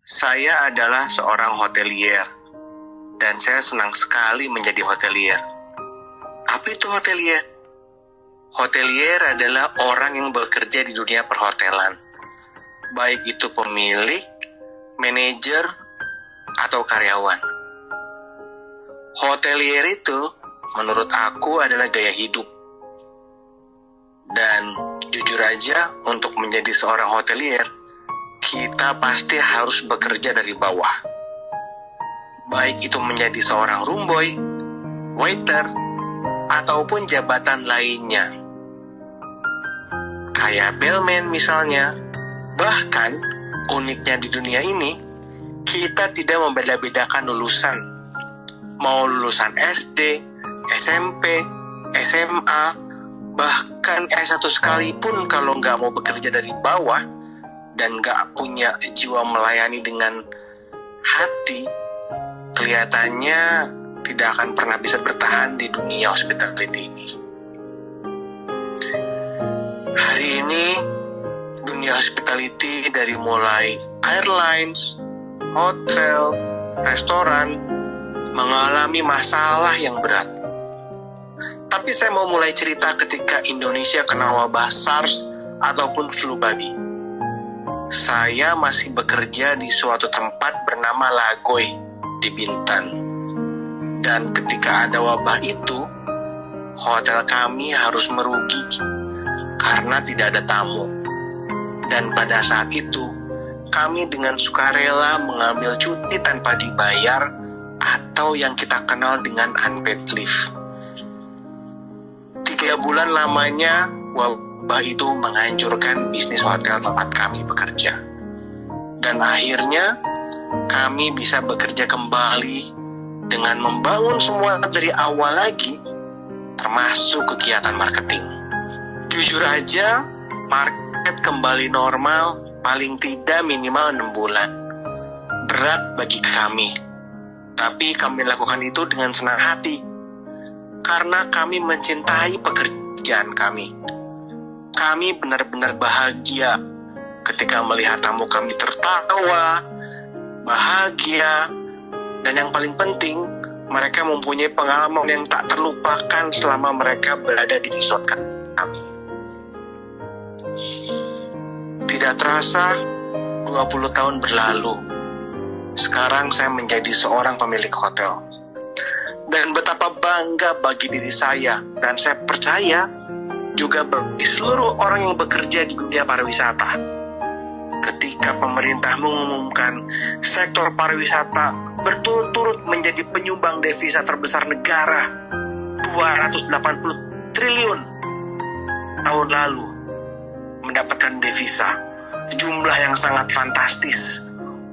Saya adalah seorang hotelier, dan saya senang sekali menjadi hotelier. Apa itu hotelier? Hotelier adalah orang yang bekerja di dunia perhotelan, baik itu pemilik, manajer, atau karyawan. Hotelier itu, menurut aku, adalah gaya hidup. Dan jujur aja, untuk menjadi seorang hotelier, kita pasti harus bekerja dari bawah. Baik itu menjadi seorang room boy, waiter, ataupun jabatan lainnya. Kayak bellman misalnya. Bahkan, uniknya di dunia ini, kita tidak membeda-bedakan lulusan. Mau lulusan SD, SMP, SMA, bahkan S1 sekalipun kalau nggak mau bekerja dari bawah dan nggak punya jiwa melayani dengan hati, kelihatannya tidak akan pernah bisa bertahan di dunia hospitality ini. Hari ini, dunia hospitality dari mulai airlines, hotel, restoran, mengalami masalah yang berat. Tapi saya mau mulai cerita ketika Indonesia kena wabah SARS ataupun flu babi. Saya masih bekerja di suatu tempat bernama Lagoy di Bintan. Dan ketika ada wabah itu, hotel kami harus merugi karena tidak ada tamu. Dan pada saat itu, kami dengan sukarela mengambil cuti tanpa dibayar atau yang kita kenal dengan unpaid leave. 3 bulan lamanya, wabah itu menghancurkan bisnis hotel tempat kami bekerja. Dan akhirnya, kami bisa bekerja kembali dengan membangun semua dari awal lagi, termasuk kegiatan marketing. Jujur aja, market kembali normal paling tidak minimal 6 bulan. Berat bagi kami. Tapi kami lakukan itu dengan senang hati. Karena kami mencintai pekerjaan kami. Kami benar-benar bahagia ketika melihat tamu kami tertawa, bahagia, dan yang paling penting, mereka mempunyai pengalaman yang tak terlupakan selama mereka berada di resort kami. Tidak terasa, 20 tahun berlalu. Sekarang saya menjadi seorang pemilik hotel. Dan betapa bangga bagi diri saya, dan saya percaya juga bagi seluruh orang yang bekerja di dunia pariwisata. Ketika pemerintah mengumumkan sektor pariwisata berturut-turut menjadi penyumbang devisa terbesar negara, 280 triliun tahun lalu mendapatkan devisa, jumlah yang sangat fantastis.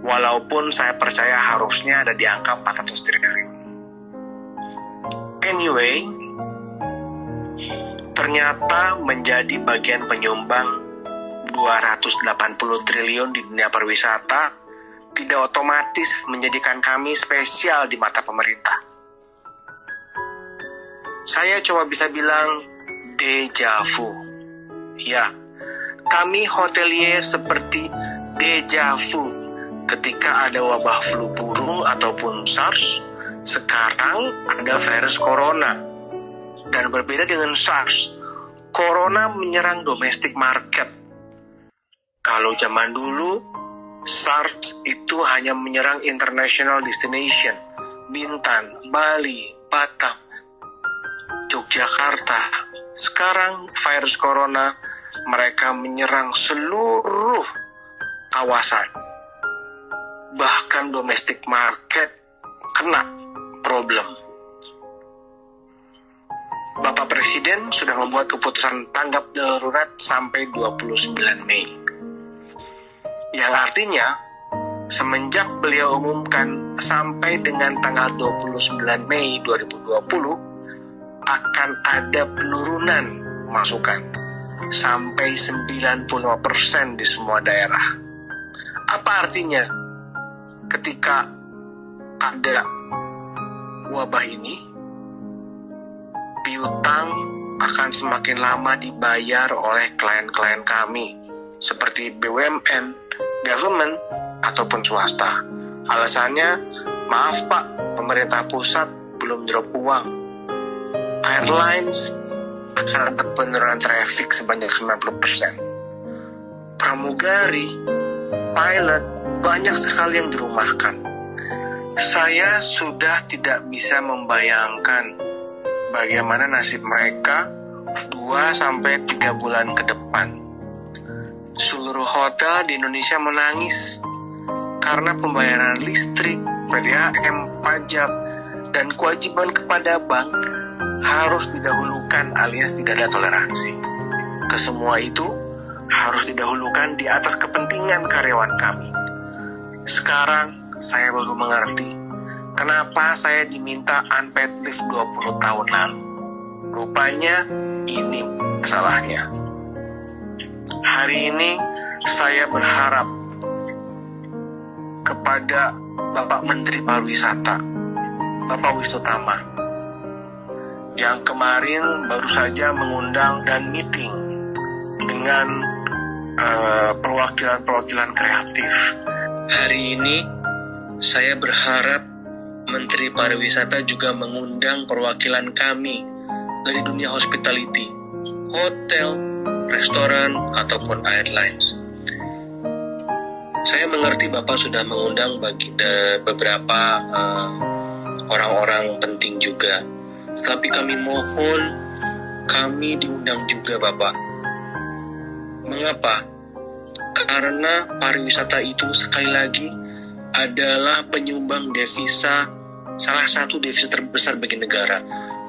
Walaupun saya percaya harusnya ada di angka 400 triliun. Anyway, ternyata menjadi bagian penyumbang 280 triliun di dunia pariwisata tidak otomatis menjadikan kami spesial di mata pemerintah. Saya coba bisa bilang deja vu. Ya, kami hotelier seperti deja vu ketika ada wabah flu burung ataupun SARS. Sekarang ada virus corona. Dan berbeda dengan SARS, corona menyerang domestic market. Kalau zaman dulu, SARS itu hanya menyerang international destination, Bintan, Bali, Batam, Yogyakarta. Sekarang virus corona, mereka menyerang seluruh kawasan. Bahkan domestic market kena problem. Bapak Presiden sudah membuat keputusan tanggap darurat sampai 29 Mei. Yang artinya, semenjak beliau umumkan sampai dengan tanggal 29 Mei 2020, akan ada penurunan masukan sampai 95% di semua daerah. Apa artinya? Ketika ada wabah ini, piutang akan semakin lama dibayar oleh klien-klien kami, seperti BUMN, government, ataupun swasta. Alasannya, maaf Pak, pemerintah pusat belum drop uang. Airlines akan ada penurunan traffic sebanyak 90%. Pramugari, pilot, banyak sekali yang dirumahkan. Saya sudah tidak bisa membayangkan bagaimana nasib mereka 2-3 bulan ke depan. Seluruh hotel di Indonesia menangis karena pembayaran listrik, PDAM, pajak, dan kewajiban kepada bank harus didahulukan alias tidak ada toleransi. Kesemua itu harus didahulukan di atas kepentingan karyawan kami. Sekarang saya baru mengerti kenapa saya diminta unpaid leave 20 tahun lalu. Rupanya ini masalahnya. Hari ini saya berharap kepada Bapak Menteri Pariwisata, Bapak Wisnu Tama, yang kemarin baru saja mengundang dan meeting dengan perwakilan-perwakilan kreatif. Hari ini saya berharap Menteri Pariwisata juga mengundang perwakilan kami dari dunia hospitality, hotel, restoran, ataupun airlines. Saya mengerti Bapak sudah mengundang beberapa orang-orang penting juga. Tapi kami mohon, kami diundang juga Bapak. Mengapa? Karena pariwisata itu sekali lagi adalah penyumbang devisa, salah satu devisa terbesar bagi negara,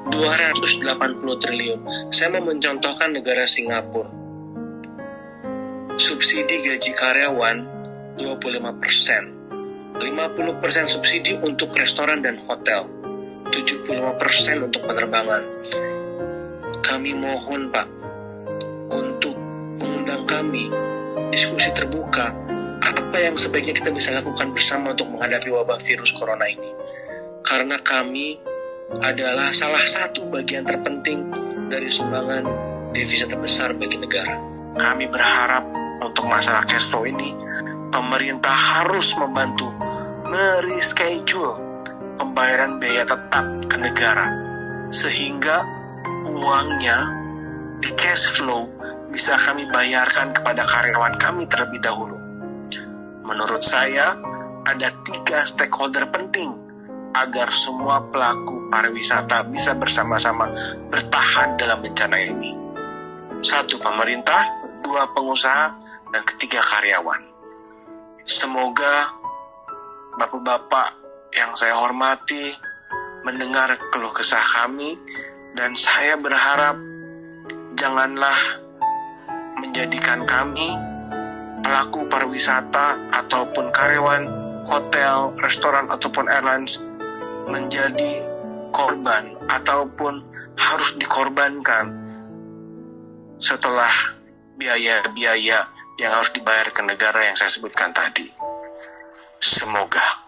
280 triliun. Saya mau mencontohkan negara Singapura. Subsidi gaji karyawan 25%, 50% subsidi untuk restoran dan hotel, 75% untuk penerbangan. Kami mohon Pak, untuk mengundang kami, diskusi terbuka, apa yang sebaiknya kita bisa lakukan bersama untuk menghadapi wabah virus corona ini. Karena kami adalah salah satu bagian terpenting dari sumbangan devisa terbesar bagi negara. Kami berharap untuk masalah cash flow ini, pemerintah harus membantu mereschedule pembayaran biaya tetap ke negara, sehingga uangnya di cash flow bisa kami bayarkan kepada karyawan kami terlebih dahulu. Menurut saya, ada 3 stakeholder penting agar semua pelaku pariwisata bisa bersama-sama bertahan dalam bencana ini. 1, pemerintah, 2, pengusaha, dan 3, karyawan. Semoga Bapak-Bapak yang saya hormati mendengar keluh kesah kami, dan saya berharap janganlah menjadikan kami pelaku pariwisata ataupun karyawan hotel, restoran, ataupun airlines menjadi korban ataupun harus dikorbankan setelah biaya-biaya yang harus dibayar ke negara yang saya sebutkan tadi. Semoga